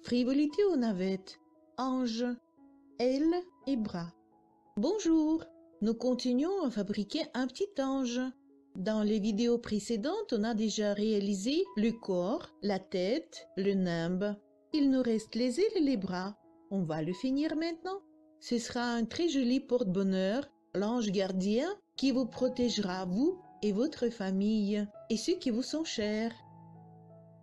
Frivolité aux navettes, anges, ailes et bras. Bonjour, nous continuons à fabriquer un petit ange. Dans les vidéos précédentes, on a déjà réalisé le corps, la tête, le nimbe. Il nous reste les ailes et les bras. On va le finir maintenant. Ce sera un très joli porte-bonheur, l'ange gardien, qui vous protégera, vous et votre famille, et ceux qui vous sont chers.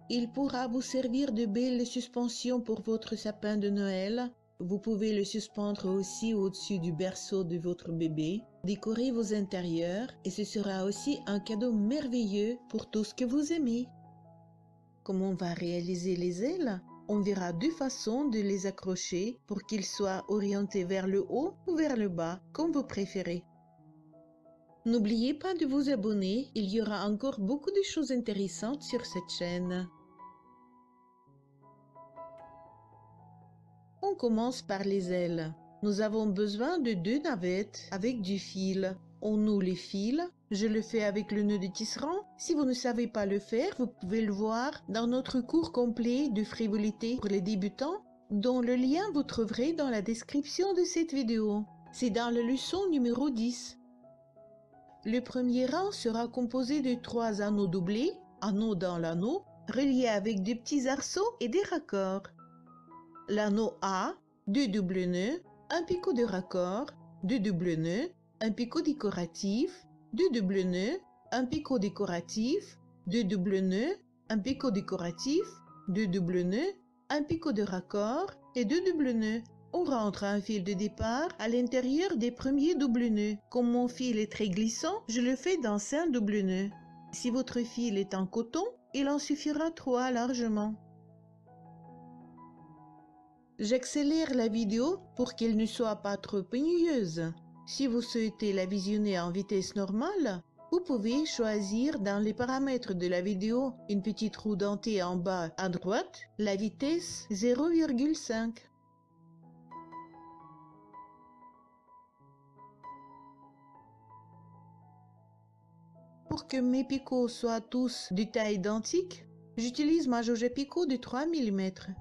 Il pourra vous servir de belle suspension pour votre sapin de Noël. Vous pouvez le suspendre aussi au-dessus du berceau de votre bébé. Décorez vos intérieurs et ce sera aussi un cadeau merveilleux pour tout ce que vous aimez. Comment on va réaliser les ailes? On verra deux façons de les accrocher pour qu'ils soient orientés vers le haut ou vers le bas, comme vous préférez. N'oubliez pas de vous abonner, il y aura encore beaucoup de choses intéressantes sur cette chaîne. On commence par les ailes. Nous avons besoin de 2 navettes avec du fil. On noue les fils. Je le fais avec le nœud de tisserand. Si vous ne savez pas le faire, vous pouvez le voir dans notre cours complet de frivolité pour les débutants, dont le lien vous trouverez dans la description de cette vidéo. C'est dans la leçon numéro 10. Le premier rang sera composé de 3 anneaux doublés, anneau dans l'anneau, reliés avec de petits arceaux et des raccords. L'anneau A, 2 doubles nœuds, un picot de raccord, 2 doubles nœuds, un picot décoratif, 2 doubles nœuds, un picot décoratif, 2 doubles nœuds, un picot décoratif, 2 doubles nœuds, un picot de raccord et 2 doubles nœuds. On rentre un fil de départ à l'intérieur des premiers doubles nœuds. Comme mon fil est très glissant, je le fais dans 5 doubles nœuds. Si votre fil est en coton, il en suffira 3 largement. J'accélère la vidéo pour qu'elle ne soit pas trop ennuyeuse. Si vous souhaitez la visionner en vitesse normale, vous pouvez choisir dans les paramètres de la vidéo une petite roue dentée en bas à droite, la vitesse 0,5. Pour que mes picots soient tous de taille identique, j'utilise ma jauge à picot de 3 mm.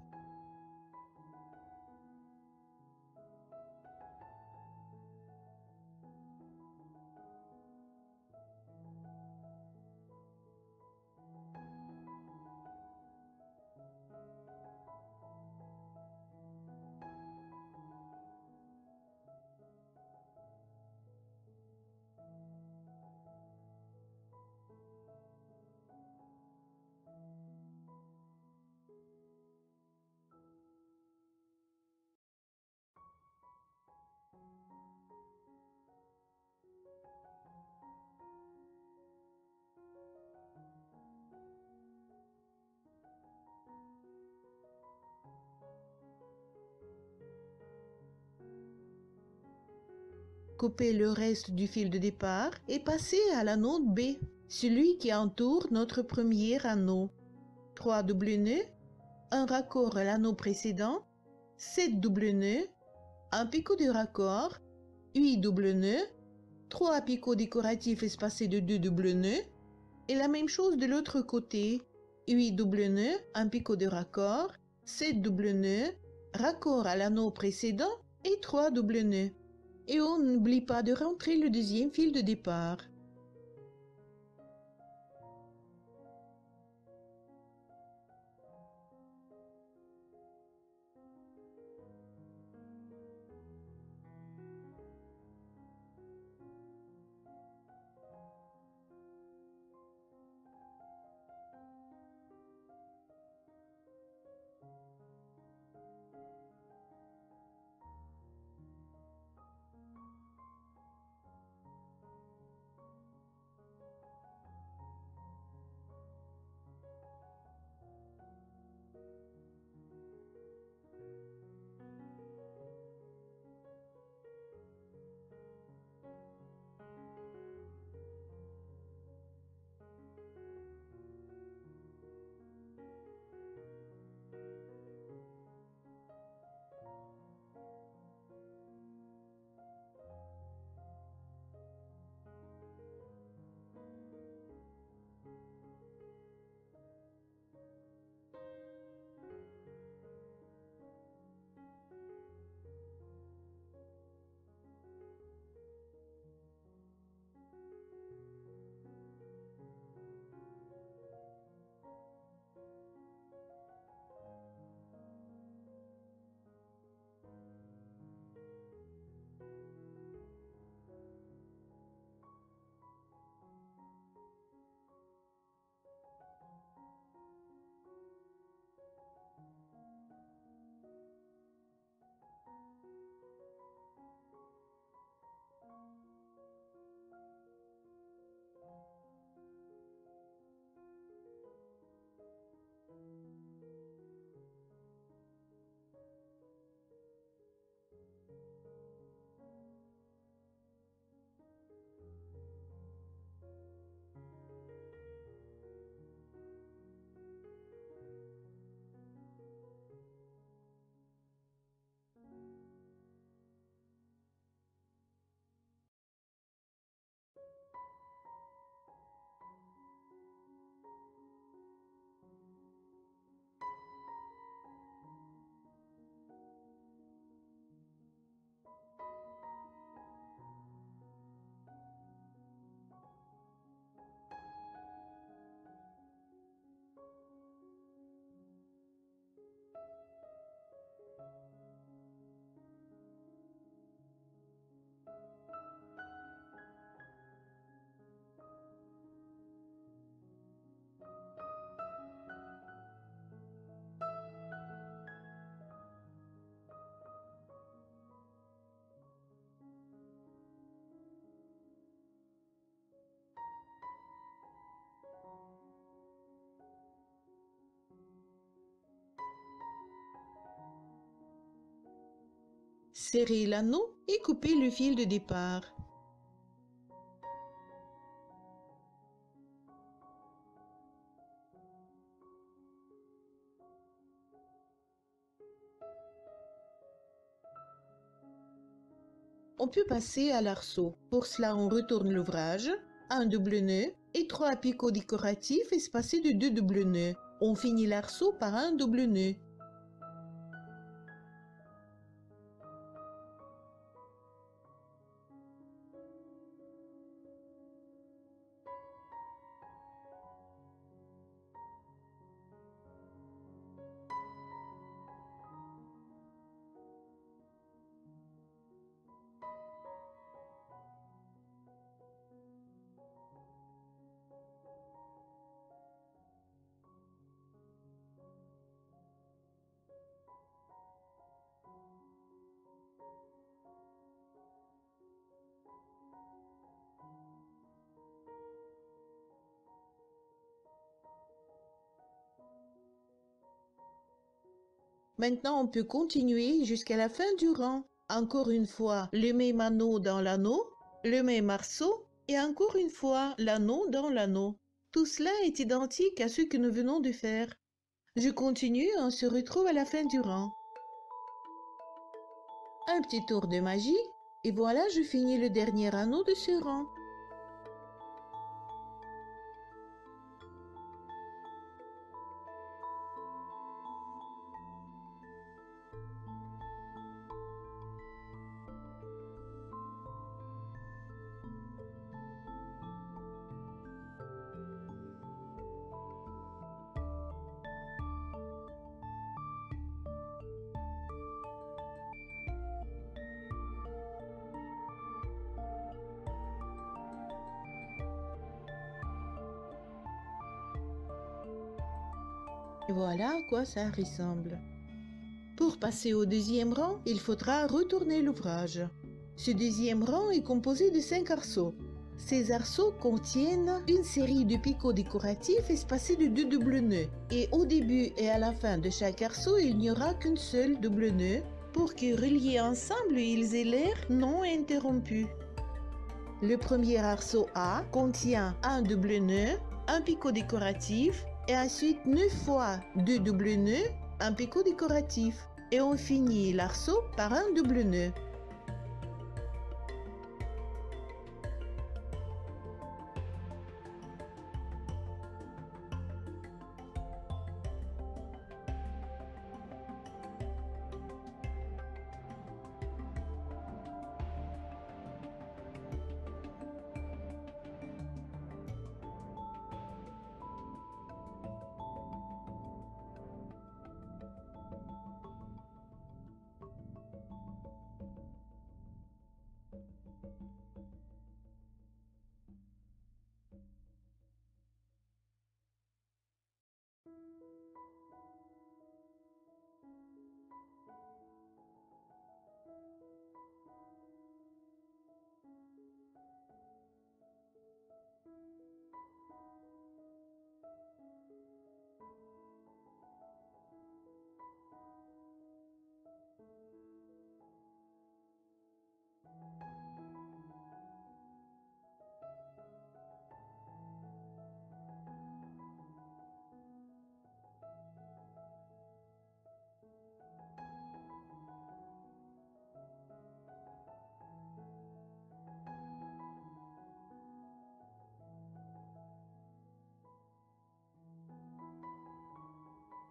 Coupez le reste du fil de départ et passez à l'anneau B, celui qui entoure notre premier anneau. 3 doubles nœuds, un raccord à l'anneau précédent, 7 doubles nœuds, un picot de raccord, 8 doubles nœuds, 3 picots décoratifs espacés de 2 doubles nœuds, et la même chose de l'autre côté, 8 doubles nœuds, un picot de raccord, 7 doubles nœuds, raccord à l'anneau précédent et 3 doubles nœuds. Et on n'oublie pas de rentrer le deuxième fil de départ. Serrez l'anneau et coupez le fil de départ. On peut passer à l'arceau. Pour cela, on retourne l'ouvrage, un double nœud et 3 picots décoratifs espacés de 2 doubles nœuds. On finit l'arceau par un double nœud. Maintenant, on peut continuer jusqu'à la fin du rang. Encore une fois, le même anneau dans l'anneau, le même arceau et encore une fois l'anneau dans l'anneau. Tout cela est identique à ce que nous venons de faire. Je continue, on se retrouve à la fin du rang. Un petit tour de magie et voilà, je finis le dernier anneau de ce rang. Voilà à quoi ça ressemble. Pour passer au deuxième rang, il faudra retourner l'ouvrage. Ce deuxième rang est composé de 5 arceaux. Ces arceaux contiennent une série de picots décoratifs espacés de 2 doubles nœuds. Et au début et à la fin de chaque arceau, il n'y aura qu'une seule double nœud pour que reliés ensemble, ils aient l'air non interrompus. Le premier arceau A contient un double nœud, un picot décoratif et ensuite 9 fois 2 doubles nœuds, un picot décoratif. Et on finit l'arceau par un double nœud.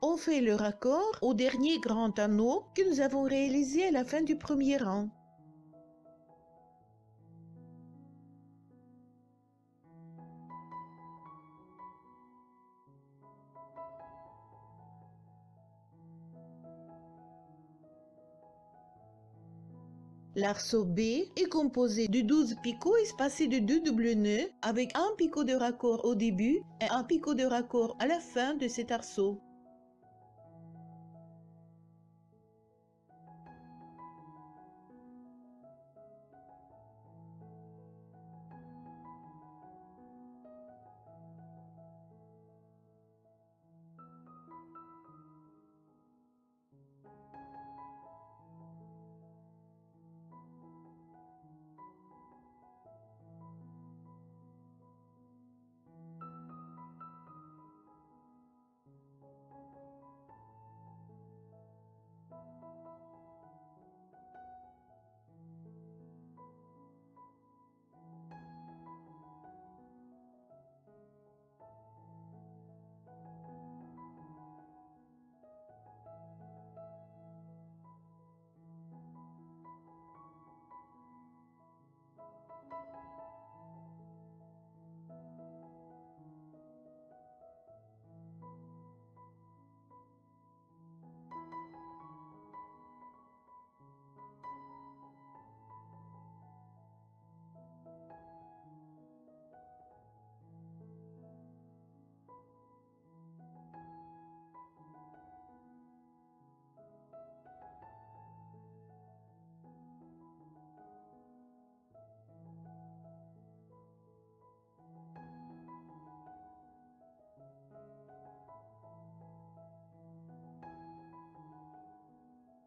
On fait le raccord au dernier grand anneau que nous avons réalisé à la fin du premier rang. L'arceau B est composé de 12 picots espacés de 2 doubles nœuds avec un picot de raccord au début et un picot de raccord à la fin de cet arceau.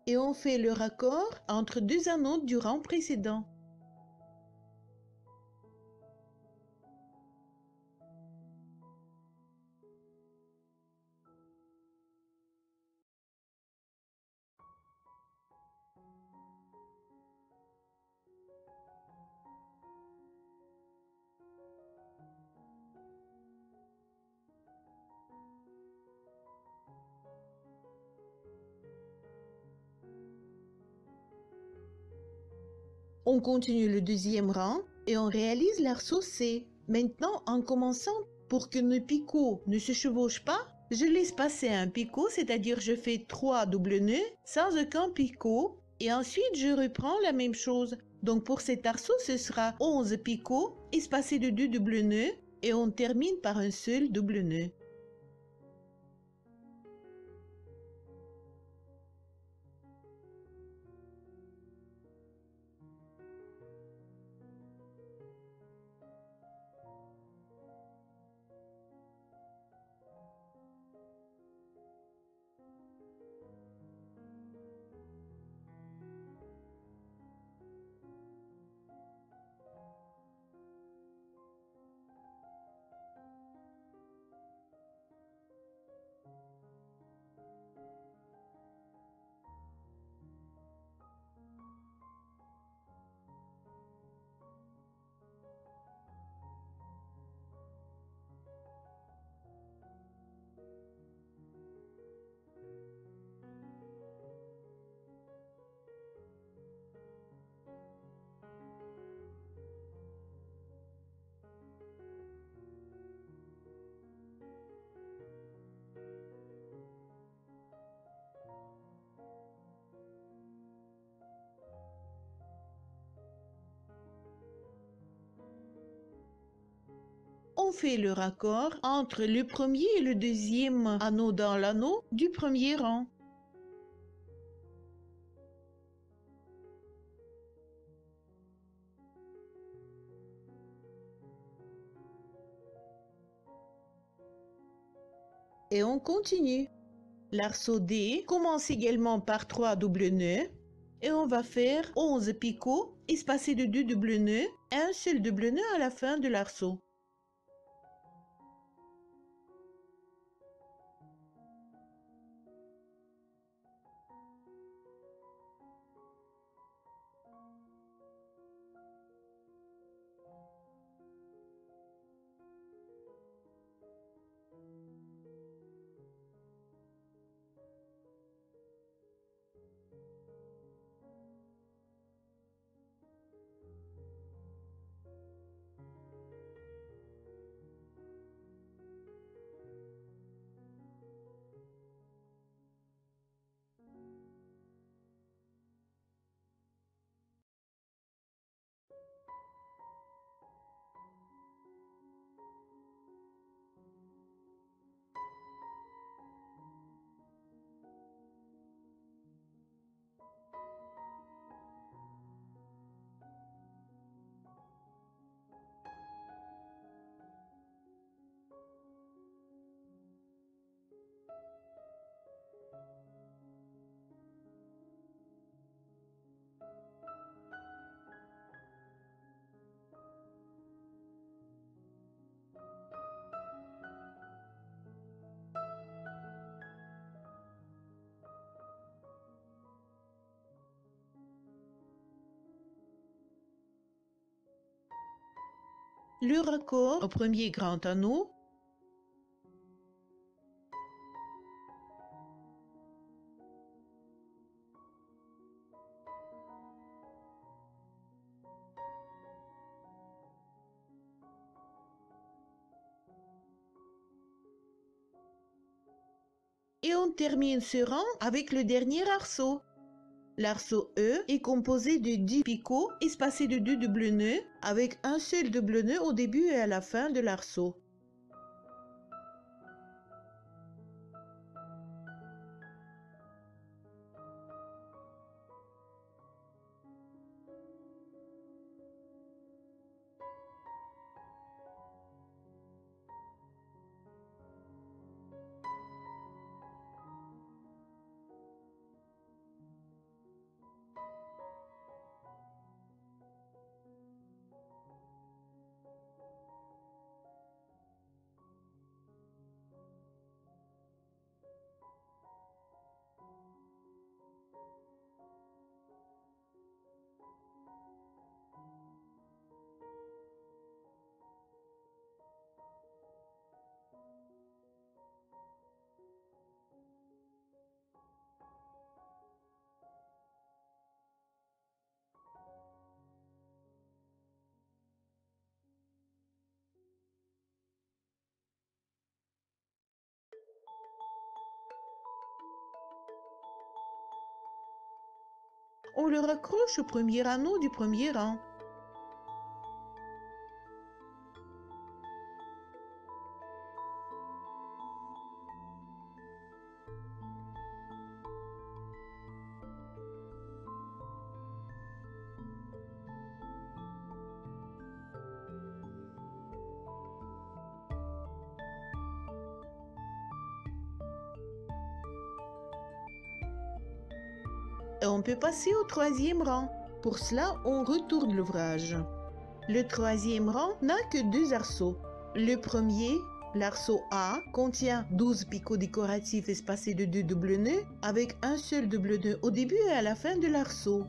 et on fait le raccord entre deux anneaux du rang précédent. On continue le deuxième rang et on réalise l'arceau C. Maintenant, en commençant, pour que nos picots ne se chevauchent pas, je laisse passer un picot, c'est-à-dire je fais 3 doubles nœuds sans aucun picot et ensuite je reprends la même chose. Donc pour cet arceau, ce sera 11 picots espacés de 2 doubles nœuds et on termine par un seul double nœud. On fait le raccord entre le premier et le deuxième anneau dans l'anneau du premier rang. Et on continue. L'arceau D commence également par 3 doubles nœuds et on va faire 11 picots espacés de 2 doubles nœuds et un seul double nœud à la fin de l'arceau. Le raccord au premier grand anneau. Et on termine ce rang avec le dernier arceau. L'arceau E est composé de 10 picots espacés de 2 doubles nœuds avec un seul double nœud au début et à la fin de l'arceau. On le raccroche au premier anneau du premier rang. Et on peut passer au troisième rang. Pour cela, on retourne l'ouvrage. Le troisième rang n'a que 2 arceaux. Le premier, l'arceau A, contient 12 picots décoratifs espacés de 2 doubles nœuds avec un seul double nœud au début et à la fin de l'arceau.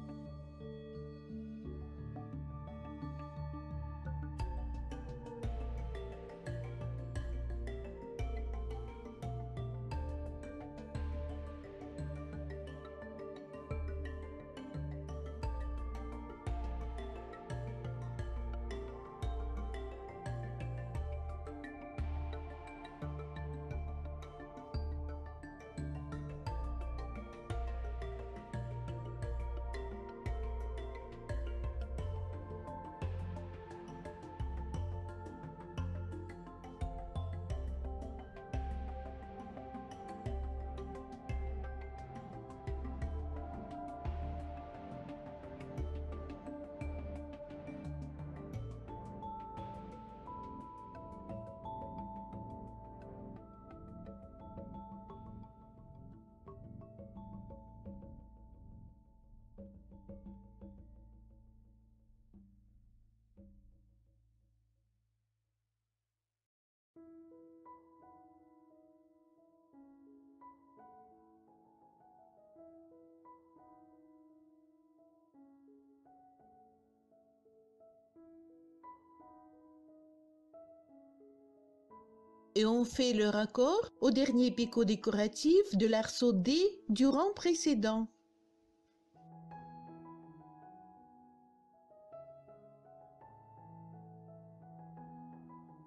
Et on fait le raccord au dernier picot décoratif de l'arceau D du rang précédent.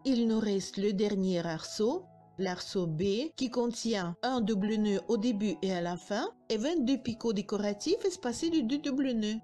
Il nous reste le dernier arceau, l'arceau B, qui contient un double nœud au début et à la fin et 22 picots décoratifs espacés de 2 doubles nœuds.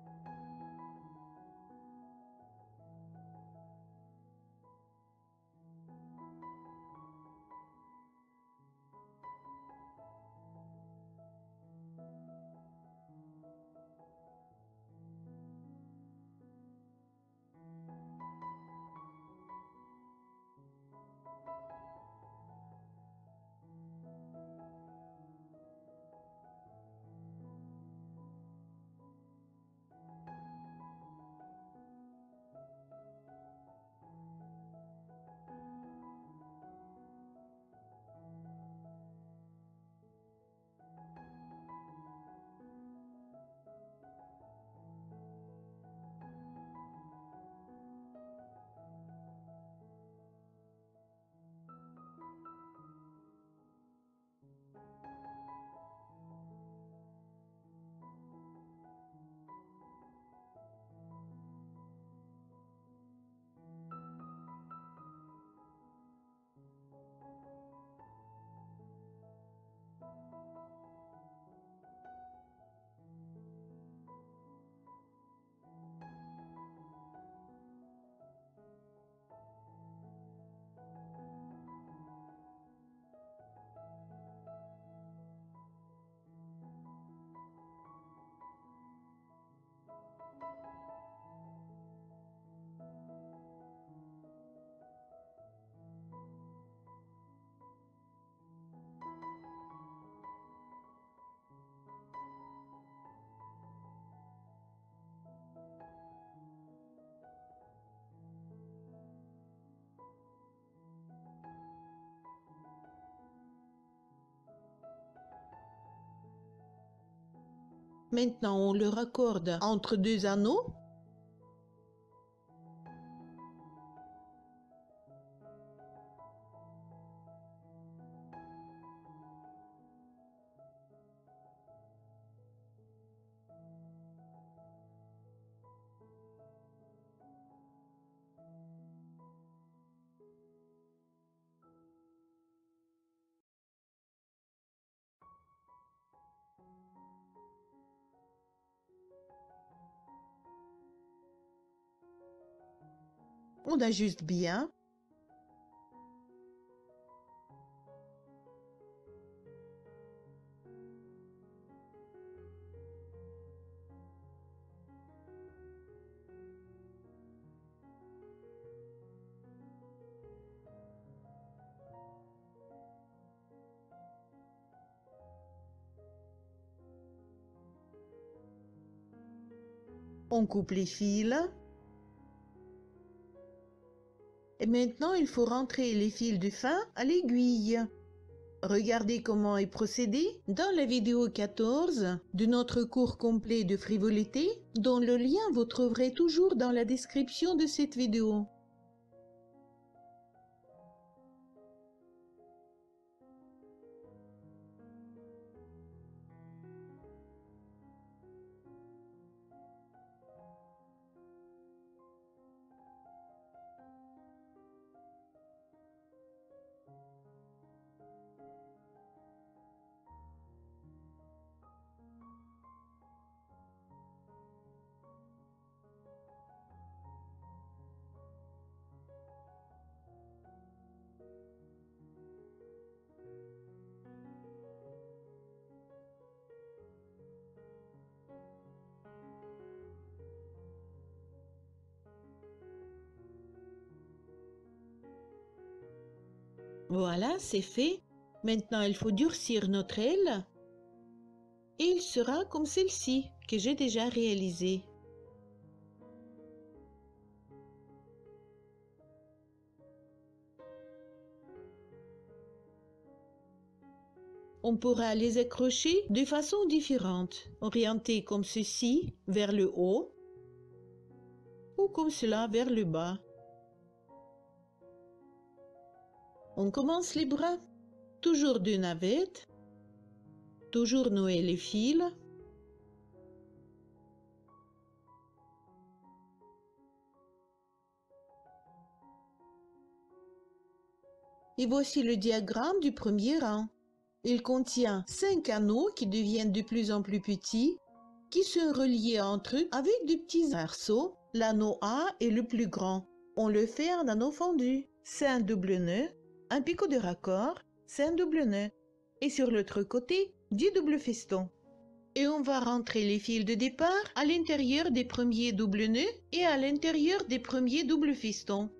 Maintenant, on le raccorde entre 2 anneaux. On ajuste bien. On coupe les fils. Et maintenant, il faut rentrer les fils du fin à l'aiguille. Regardez comment est procédé dans la vidéo 14 de notre cours complet de frivolité, dont le lien vous trouverez toujours dans la description de cette vidéo. Voilà, c'est fait. Maintenant, il faut durcir notre aile. Et il sera comme celle-ci, que j'ai déjà réalisée. On pourra les accrocher de façon différente, orientée comme ceci vers le haut ou comme cela vers le bas. On commence les bras, toujours deux navettes, toujours nouer les fils. Et voici le diagramme du premier rang. Il contient 5 anneaux qui deviennent de plus en plus petits, qui sont reliés entre eux avec de petits arceaux. L'anneau A est le plus grand. On le fait en anneau fendu. C'est un double nœud, un picot de raccord, c'est un double nœud. Et sur l'autre côté, 10 doubles festons. Et on va rentrer les fils de départ à l'intérieur des premiers doubles nœuds et à l'intérieur des premiers doubles festons.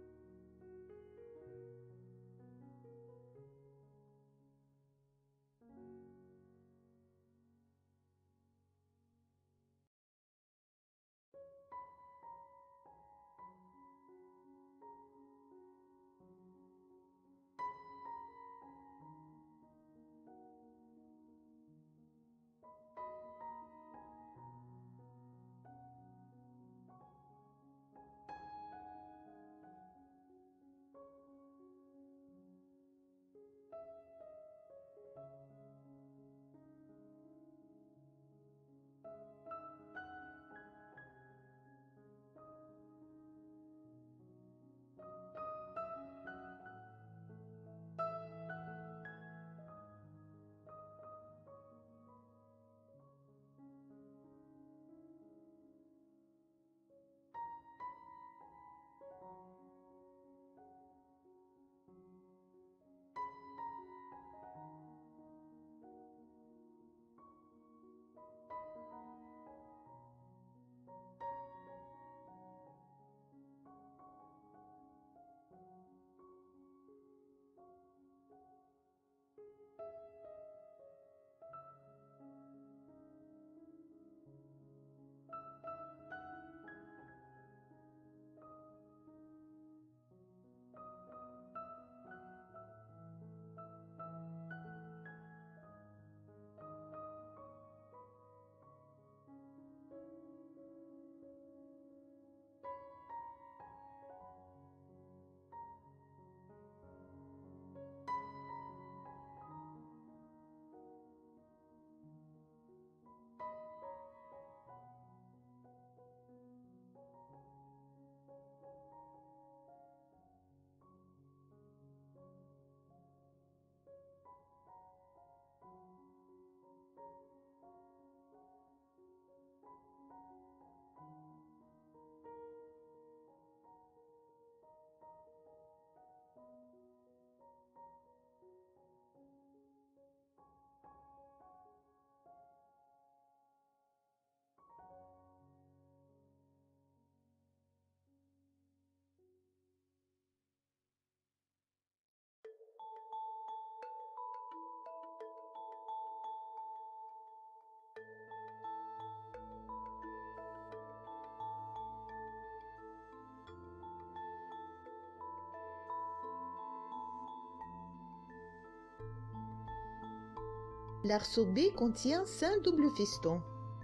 L'arceau B contient 5 doubles festons.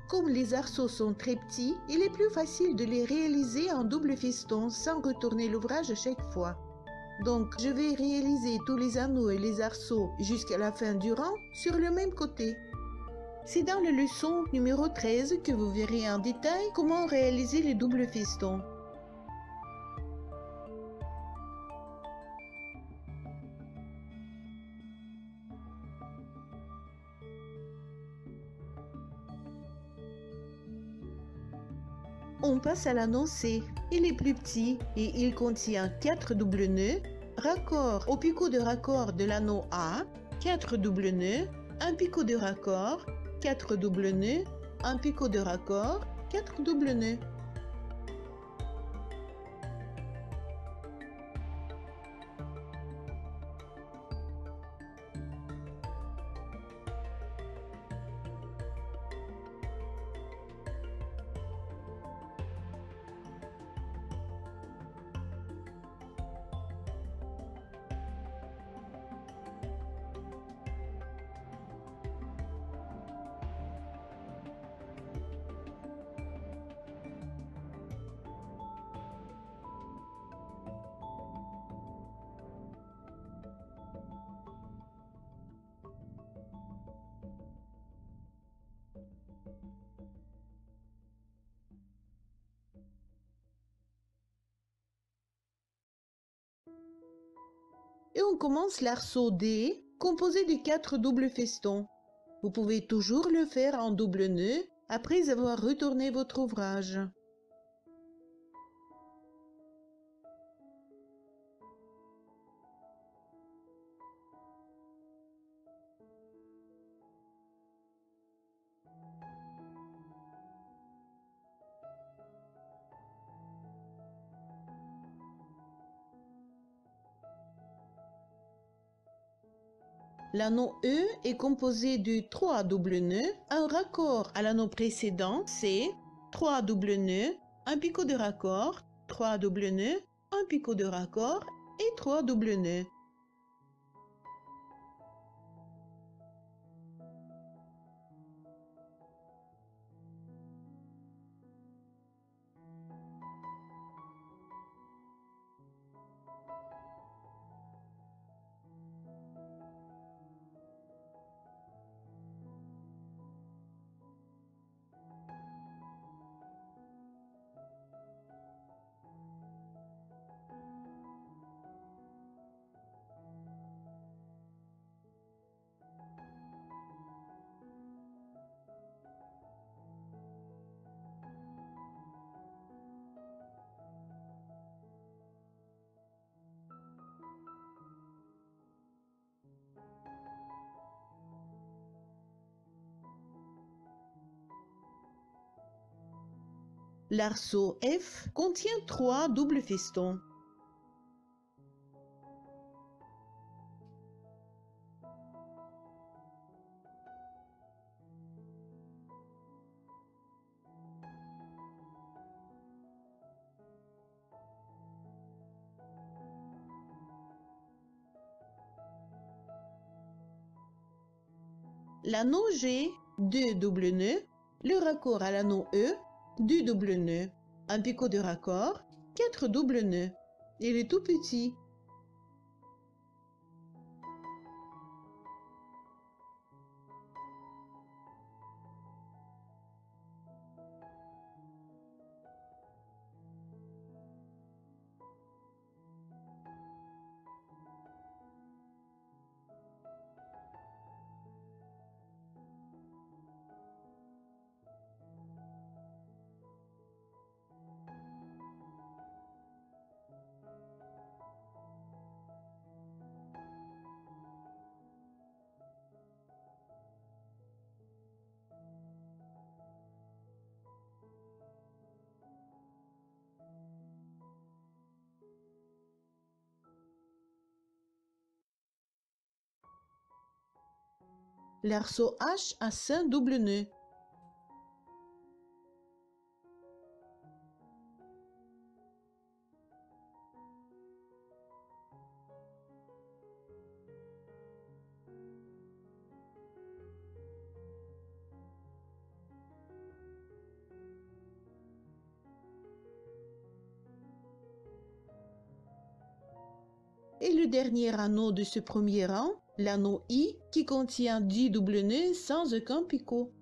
Comme les arceaux sont très petits, il est plus facile de les réaliser en double feston sans retourner l'ouvrage à chaque fois. Donc, je vais réaliser tous les anneaux et les arceaux jusqu'à la fin du rang sur le même côté. C'est dans la leçon numéro 13 que vous verrez en détail comment réaliser les doubles festons. On passe à l'anneau C. Il est plus petit et il contient 4 doubles nœuds, raccord au picot de raccord de l'anneau A, 4 doubles nœuds, un picot de raccord, 4 doubles nœuds, un picot de raccord, 4 doubles nœuds. Et on commence l'arceau D, composé de 4 doubles festons. Vous pouvez toujours le faire en double nœud après avoir retourné votre ouvrage. L'anneau E est composé de 3 doubles nœuds, un raccord à l'anneau précédent C, 3 doubles nœuds, un picot de raccord, 3 doubles nœuds, un picot de raccord et 3 doubles nœuds. L'arceau F contient 3 doubles festons. L'anneau G, 2 doubles nœuds, le raccord à l'anneau E, 2 doubles nœuds, un picot de raccord, 4 doubles nœuds. Il est tout petit. L'arceau H a 5 doubles nœuds. le dernier anneau de ce premier rang, l'anneau I, qui contient 10 doubles nœuds sans aucun picot.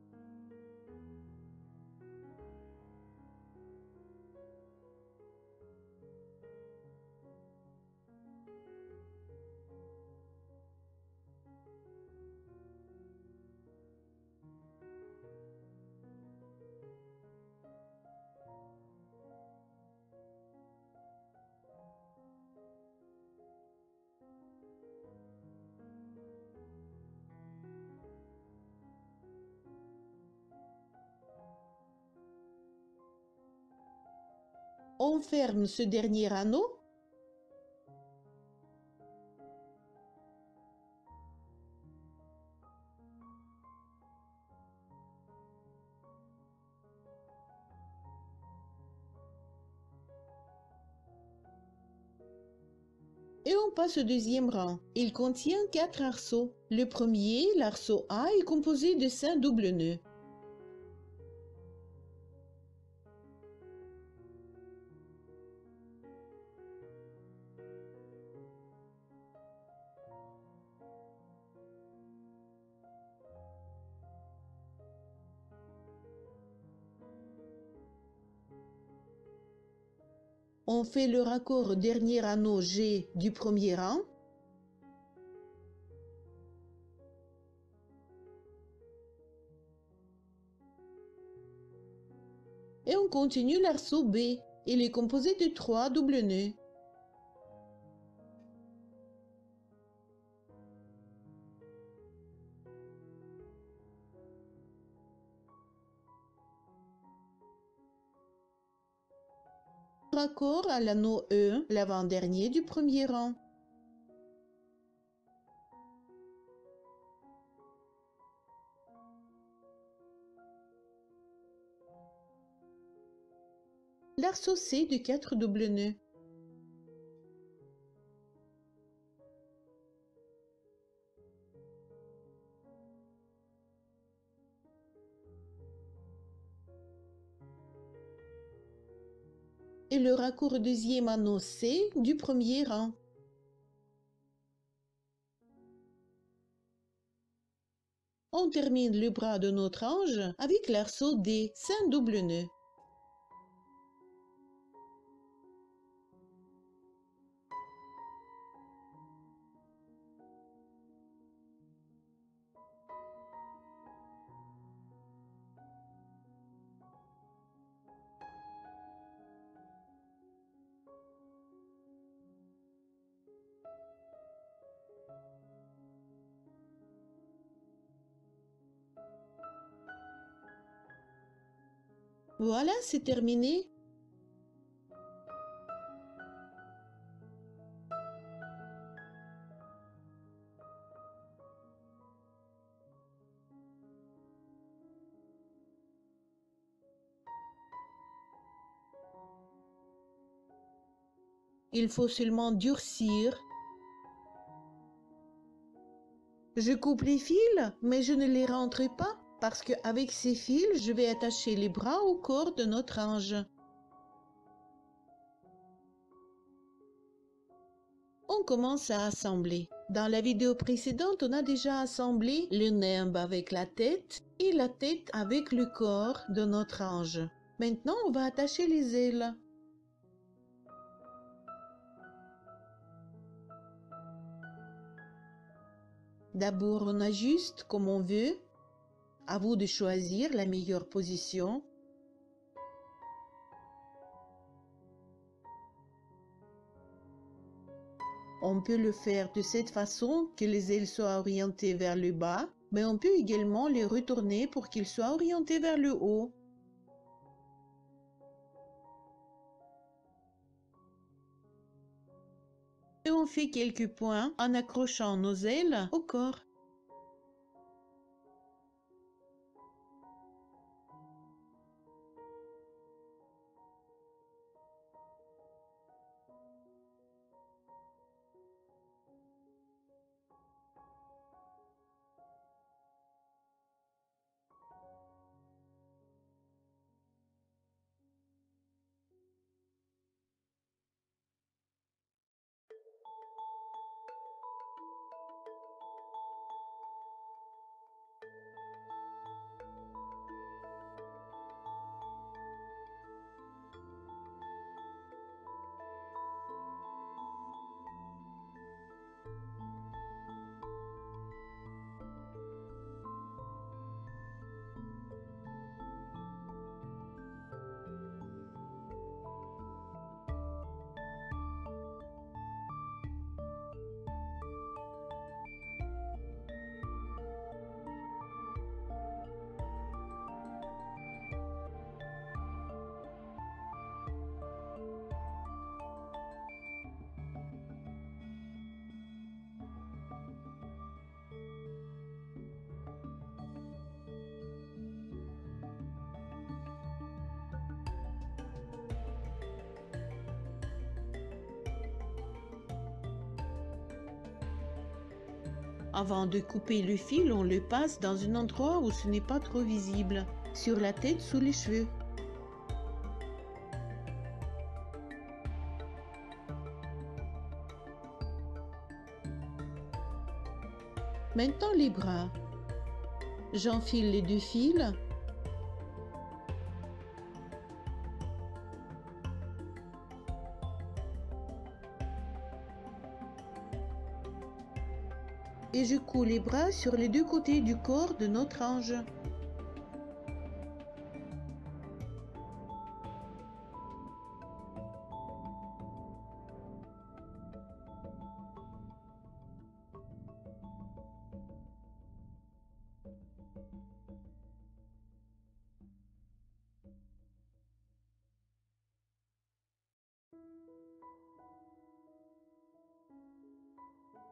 On ferme ce dernier anneau et on passe au deuxième rang. Il contient 4 arceaux. Le premier, l'arceau A, est composé de 5 doubles nœuds. On fait le raccord au dernier anneau G du premier rang. Et on continue l'arceau B. Il est composé de 3 doubles nœuds. Raccord à l'anneau E, l'avant-dernier du premier rang. L'arceau C de 4 doubles nœuds. Et le raccord au deuxième anneau C du premier rang. On termine le bras de notre ange avec l'arceau D, 5 doubles nœuds. Voilà, c'est terminé. Il faut seulement durcir. Je coupe les fils, mais je ne les rentre pas parce qu'avec ces fils, je vais attacher les bras au corps de notre ange. On commence à assembler. Dans la vidéo précédente, on a déjà assemblé le nimbe avec la tête et la tête avec le corps de notre ange. Maintenant, on va attacher les ailes. D'abord, on ajuste comme on veut. À vous de choisir la meilleure position. On peut le faire de cette façon que les ailes soient orientées vers le bas, mais on peut également les retourner pour qu'ils soient orientés vers le haut. Et on fait quelques points en accrochant nos ailes au corps. Avant de couper le fil, on le passe dans un endroit où ce n'est pas trop visible, sur la tête, sous les cheveux. Maintenant les bras. J'enfile les 2 fils. Et je couds les bras sur les 2 côtés du corps de notre ange.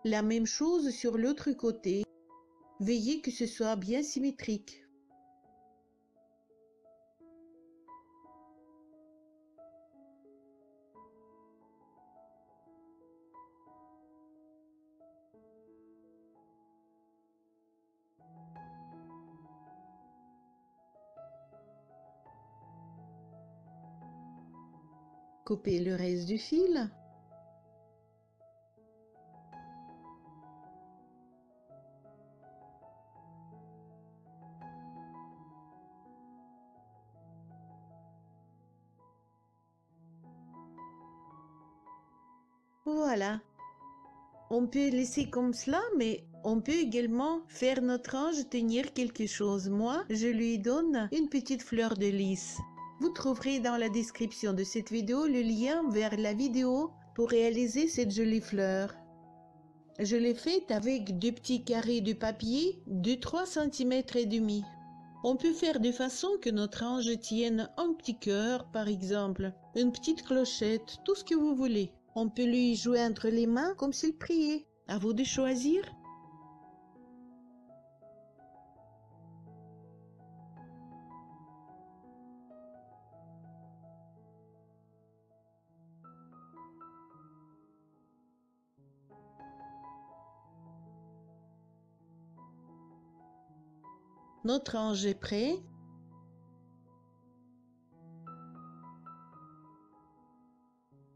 La même chose sur l'autre côté. Veillez que ce soit bien symétrique. Coupez le reste du fil. Voilà. On peut laisser comme cela, mais on peut également faire notre ange tenir quelque chose. Moi, je lui donne une petite fleur de lys. Vous trouverez dans la description de cette vidéo le lien vers la vidéo pour réaliser cette jolie fleur. Je l'ai faite avec 2 petits carrés de papier de 3 cm et demi. On peut faire de façon que notre ange tienne un petit cœur, par exemple, une petite clochette, tout ce que vous voulez. On peut lui joindre les mains comme s'il priait. À vous de choisir. Notre ange est prêt.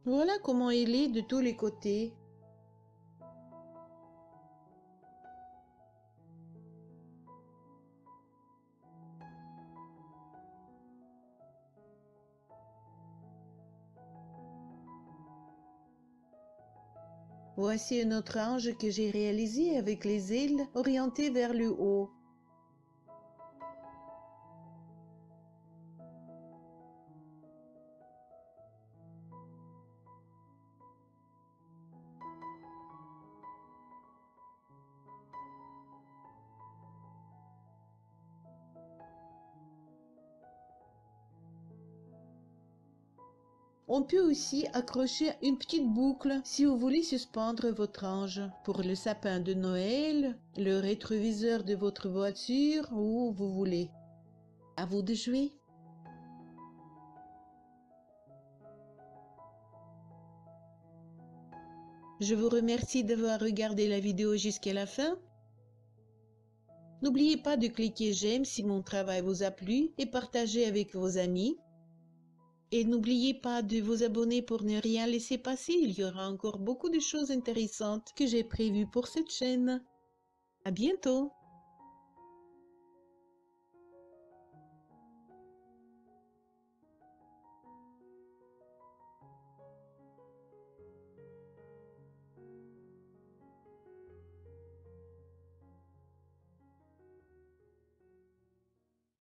Voilà comment il est de tous les côtés. Voici un autre ange que j'ai réalisé avec les ailes orientées vers le haut. On peut aussi accrocher une petite boucle si vous voulez suspendre votre ange pour le sapin de Noël, le rétroviseur de votre voiture, où vous voulez. À vous de jouer. Je vous remercie d'avoir regardé la vidéo jusqu'à la fin. N'oubliez pas de cliquer j'aime si mon travail vous a plu et partagez avec vos amis. Et n'oubliez pas de vous abonner pour ne rien laisser passer, il y aura encore beaucoup de choses intéressantes que j'ai prévues pour cette chaîne. À bientôt!